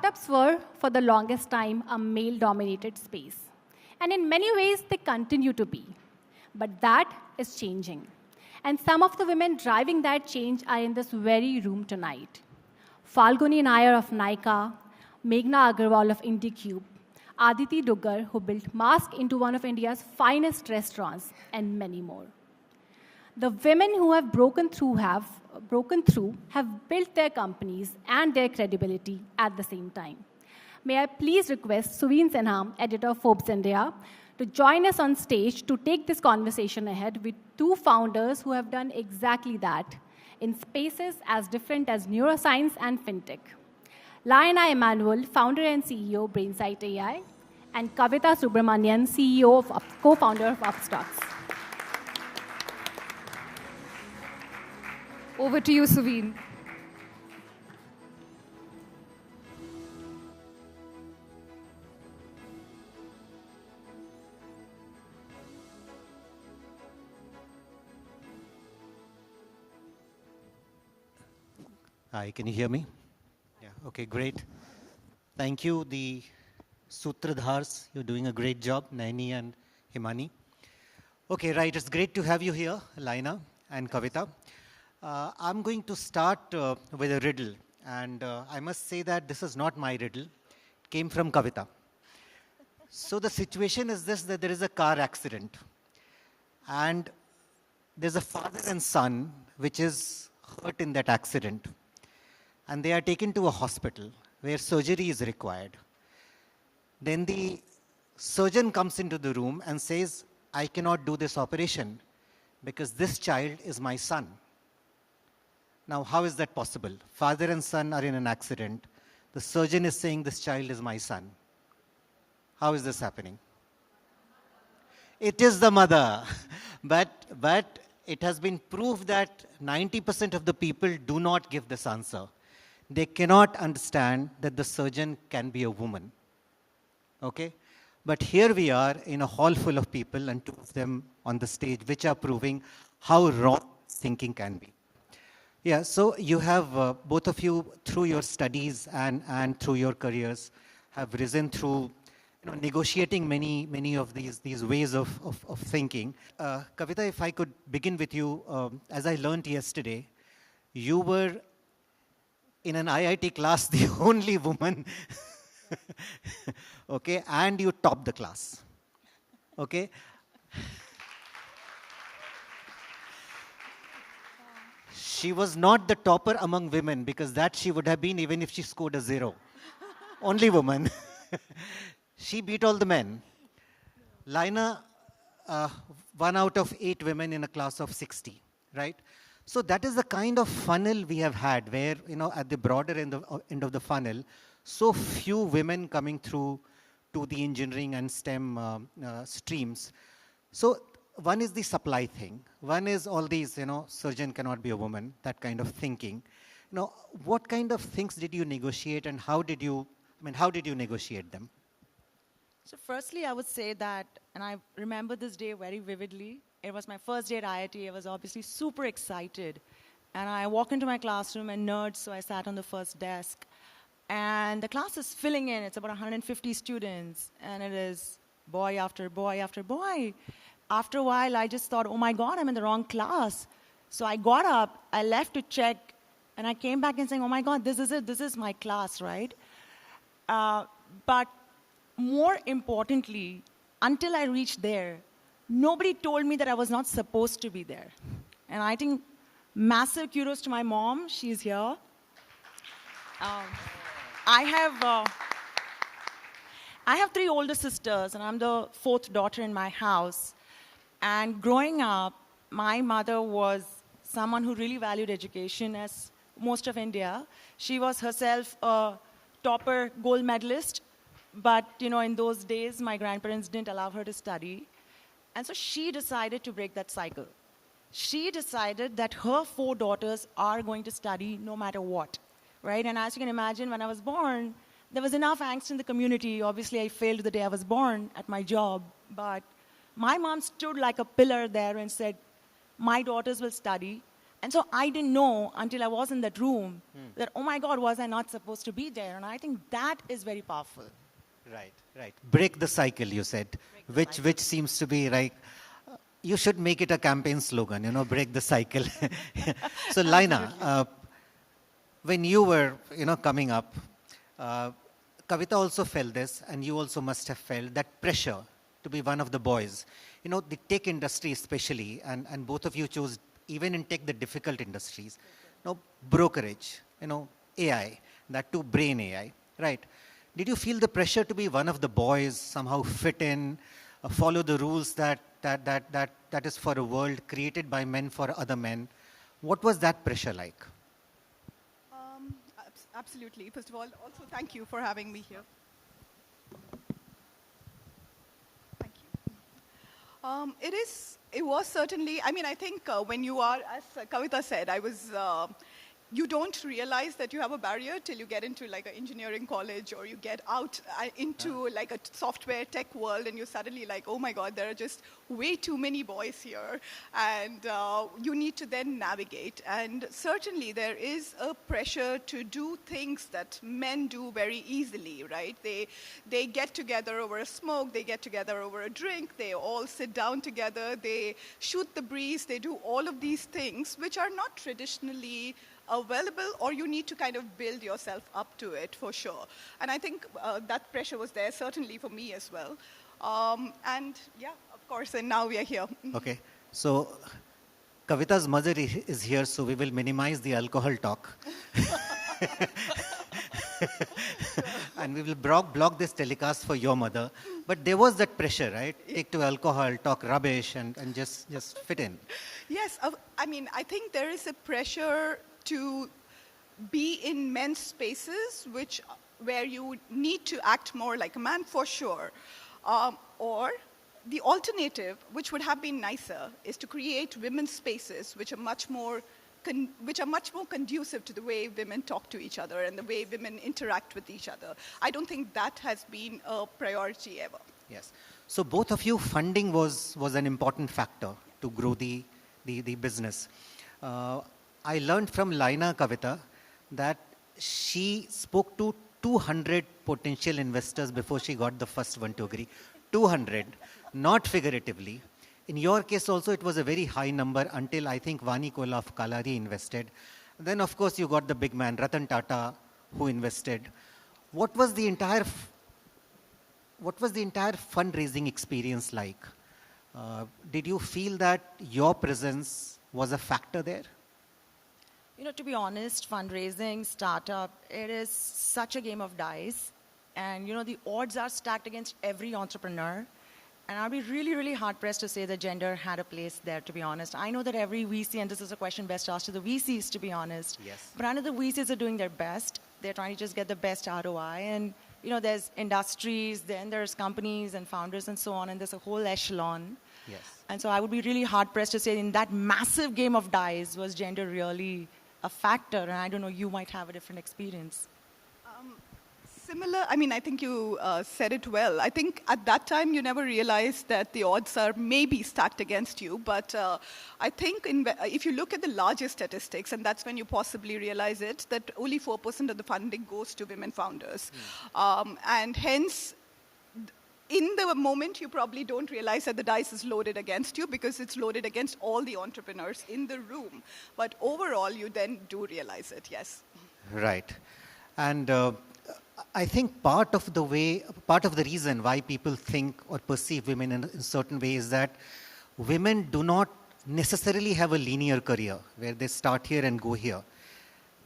startups were, for the longest time, a male-dominated space. And in many ways, they continue to be. But that is changing. And some of the women driving that change are in this very room tonight. Falguni Nair of Nykaa, Meghna Agarwal of IndieCube, Aditi Duggar, who built Mask into one of India's finest restaurants, and many more. The women who have broken through have built their companies and their credibility at the same time. May I please request Suveen Sinha, editor of Forbes India, to join us on stage to take this conversation ahead with two founders who have done exactly that in spaces as different as neuroscience and fintech. Laina Emmanuel, founder and CEO of BrainSight.AI, and Kavitha Subramanian, co-founder of Upstox. Over to you, Suveen. Hi, can you hear me? Yeah, okay, great. Thank you, the Sutradhars. You're doing a great job, Naini and Himani. Okay, right, it's great to have you here, Laina and Kavitha. I'm going to start with a riddle, and I must say that this is not my riddle. It came from Kavitha. So the situation is this, that there is a car accident, and there's a father and son which is hurt in that accident, and they are taken to a hospital where surgery is required. Then the surgeon comes into the room and says, I cannot do this operation because this child is my son. Now, how is that possible? Father and son are in an accident. The surgeon is saying, this child is my son. How is this happening? It is the mother. But it has been proved that 90% of the people do not give this answer. They cannot understand that the surgeon can be a woman. Okay? But here we are in a hall full of people, and two of them on the stage, which are proving how wrong thinking can be. Yeah, so you have, both of you, through your studies and through your careers, have risen through negotiating many of these ways of thinking. Kavitha, if I could begin with you, as I learned yesterday, you were in an IIT class the only woman, okay, and you topped the class, okay? She was not the topper among women, because that she would have been even if she scored a 0. Only woman. She beat all the men. Laina, 1 out of 8 women in a class of 60, right? So that is the kind of funnel we have had, where, at the broader end of the funnel, so few women coming through to the engineering and STEM streams. So one is the supply thing. One is all these, surgeon cannot be a woman, that kind of thinking. What kind of things did you negotiate, and how did you negotiate them? So firstly, I would say that, and I remember this day very vividly. It was my first day at IIT. I was obviously super excited. And I walk into my classroom, and nerds, so I sat on the first desk. And the class is filling in. It's about 150 students. And it is boy after boy after boy. After a while, I just thought, oh my God, I'm in the wrong class. So I got up, I left to check, and I came back and saying, oh my God, this is it. This is my class, right? But more importantly, until I reached there, nobody told me that I was not supposed to be there. And I think massive kudos to my mom. She's here. I have 3 older sisters, and I'm the 4th daughter in my house. And growing up, my mother was someone who really valued education, as most of India. She was herself a topper gold medalist. But, in those days, my grandparents didn't allow her to study. And so she decided to break that cycle. She decided that her 4 daughters are going to study no matter what, right? And as you can imagine, when I was born, there was enough angst in the community. Obviously, I failed the day I was born at my job. But my mom stood like a pillar there and said, my daughters will study. And so I didn't know until I was in that room that, oh my God, was I not supposed to be there? And I think that is very powerful. Right, right. Break the cycle, you said, which seems to be like, you should make it a campaign slogan, you know, break the cycle. So, Laina, when you were, you know, coming up, Kavitha also felt this, and you also must have felt that pressure to be one of the boys. You know, the tech industry especially, and both of you chose, even in tech, the difficult industries. You know, brokerage, you know, AI, that too brain AI, right? Did you feel the pressure to be one of the boys, somehow fit in, follow the rules that is for a world created by men for other men? What was that pressure like? Absolutely. First of all, also thank you for having me here. Thank you. It was certainly, I mean, I think when you are, as Kavitha said, you don't realize that you have a barrier till you get into like an engineering college or you get out into like a software tech world and you're suddenly like, oh my God, there are just way too many boys here. And you need to then navigate. And certainly there is a pressure to do things that men do very easily, right? They get together over a smoke, they get together over a drink, they all sit down together, they shoot the breeze, they do all of these things which are not traditionally available, or you need to kind of build yourself up to it for sure. And I think that pressure was there certainly for me as well. And yeah, of course, and now we are here. Okay, so Kavitha's mother is here, so we will minimize the alcohol talk. And we will block this telecast for your mother. But there was that pressure, right? Take to alcohol, talk rubbish, and just fit in. Yes, I mean, I think there is a pressure to be in men's spaces where you need to act more like a man for sure. Or the alternative, which would have been nicer, is to create women's spaces which are much more conducive to the way women talk to each other and the way women interact with each other. I don't think that has been a priority ever. Yes. So both of you, funding was an important factor to grow the business. I learned from Laina, Kavitha, that she spoke to 200 potential investors before she got the first one to agree. 200, not figuratively. In your case also, it was a very high number until I think Vani Kola of Kalari invested. Then, of course, you got the big man, Ratan Tata, who invested. What was the entire fundraising experience like? Did you feel that your presence was a factor there? You know, to be honest, fundraising, startup, it is such a game of dice. And, you know, the odds are stacked against every entrepreneur. And I'll be really, really hard-pressed to say that gender had a place there, to be honest. I know that every VC, and this is a question best asked to the VCs, to be honest. Yes. But I know the VCs are doing their best. They're trying to just get the best ROI. And, you know, there's industries, then there's companies and founders and so on, and there's a whole echelon. Yes. And so I would be really hard-pressed to say in that massive game of dice, was gender really a factor? And I don't know, you might have a different experience. Similar, I mean, I think you said it well. I think at that time you never realized that the odds are maybe stacked against you. But I think if you look at the larger statistics, and that's when you possibly realize it, that only 4% of the funding goes to women founders. And hence, in the moment, you probably don't realize that the dice is loaded against you because it's loaded against all the entrepreneurs in the room. But overall, you then do realize it, yes. Right. And I think part of the reason why people think or perceive women in a certain way is that women do not necessarily have a linear career where they start here and go here.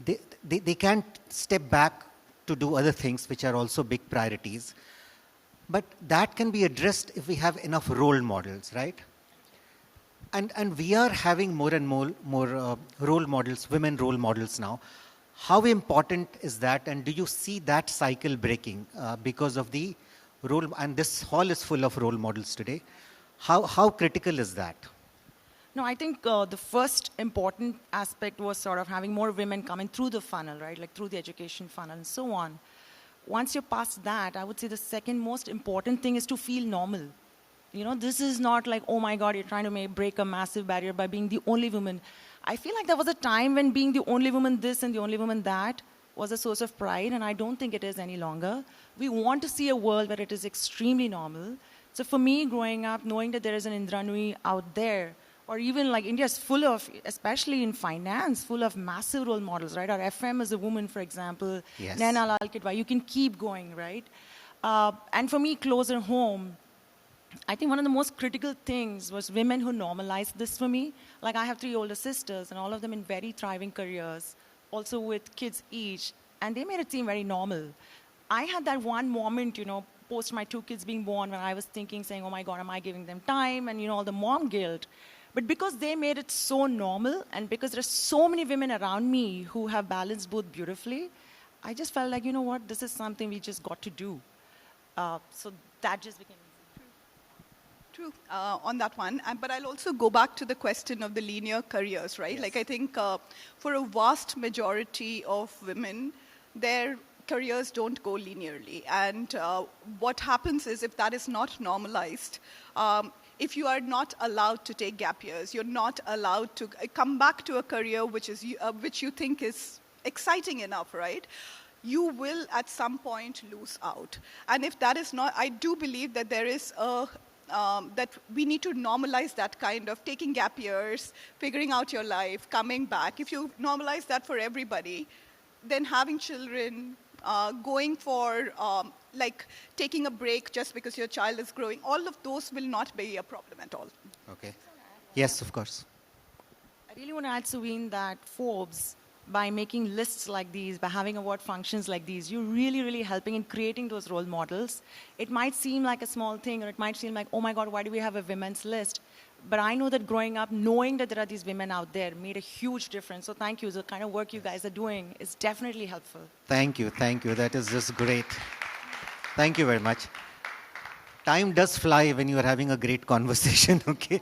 They can't step back to do other things which are also big priorities. But that can be addressed if we have enough role models, right? And we are having more and more role models, women role models now. How important is that, and do you see that cycle breaking because of the role, and this hall is full of role models today. How critical is that? No, I think the first important aspect was sort of having more women coming through the funnel, right? Like through the education funnel and so on. Once you're past that, I would say the second most important thing is to feel normal. You know, this is not like, oh my God, you're trying to break a massive barrier by being the only woman. I feel like there was a time when being the only woman this and the only woman that was a source of pride, and I don't think it is any longer. We want to see a world where it is extremely normal. So for me, growing up, knowing that there is an Indra Nooyi out there, or even like India is full of, especially in finance, full of massive role models, right? Our FM is a woman, for example. Yes. Naina Lal Kidwai. You can keep going, right? And for me, closer home, I think one of the most critical things was women who normalized this for me. Like I have 3 older sisters, and all of them in very thriving careers, also with kids each, and they made it seem very normal. I had that one moment, post my 2 kids being born, when I was thinking, saying, oh my God, am I giving them time? And, all the mom guilt. But because they made it so normal, and because there's so many women around me who have balanced both beautifully, I just felt like, you know what, this is something we just got to do. So that just became easy. True on that one. But I'll also go back to the question of the linear careers, right? Yes. Like I think for a vast majority of women, their careers don't go linearly. And what happens is if that is not normalized, if you are not allowed to take gap years, you're not allowed to come back to a career which you think is exciting enough, right? You will at some point lose out. And if that is not, I do believe that there is that we need to normalize that kind of taking gap years, figuring out your life, coming back. If you normalize that for everybody, then having children, going for like taking a break just because your child is growing, all of those will not be a problem at all. Okay. Yes, of course. I really want to add, Suveen, that Forbes, by making lists like these, by having award functions like these, you're really, really helping in creating those role models. It might seem like a small thing, or it might seem like, oh my God, why do we have a women's list? But I know that growing up, knowing that there are these women out there made a huge difference. So thank you. The kind of work you guys are doing is definitely helpful. Thank you. Thank you. That is just great. Thank you very much. Time does fly when you are having a great conversation, okay?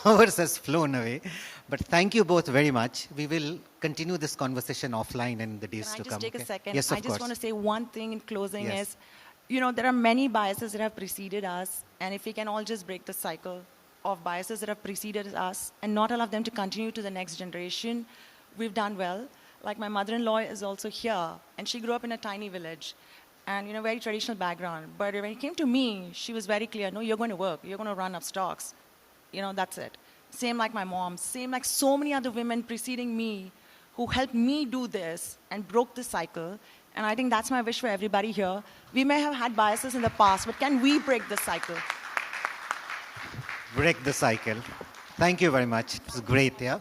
Hours has flown away. But thank you both very much. We will continue this conversation offline in the days to come. Can I just take a second? Yes, of I course. just want to say one thing in closing Yes. is, there are many biases that have preceded us. And if we can all just break the cycle of biases that have preceded us and not allow them to continue to the next generation, we've done well. Like my mother-in-law is also here, and she grew up in a tiny village. And, very traditional background. But when it came to me, she was very clear, no, you're going to work. You're going to run Upstox. That's it. Same like my mom. Same like so many other women preceding me who helped me do this and broke the cycle. And I think that's my wish for everybody here. We may have had biases in the past, but can we break the cycle? Break the cycle. Thank you very much. It was great, yeah?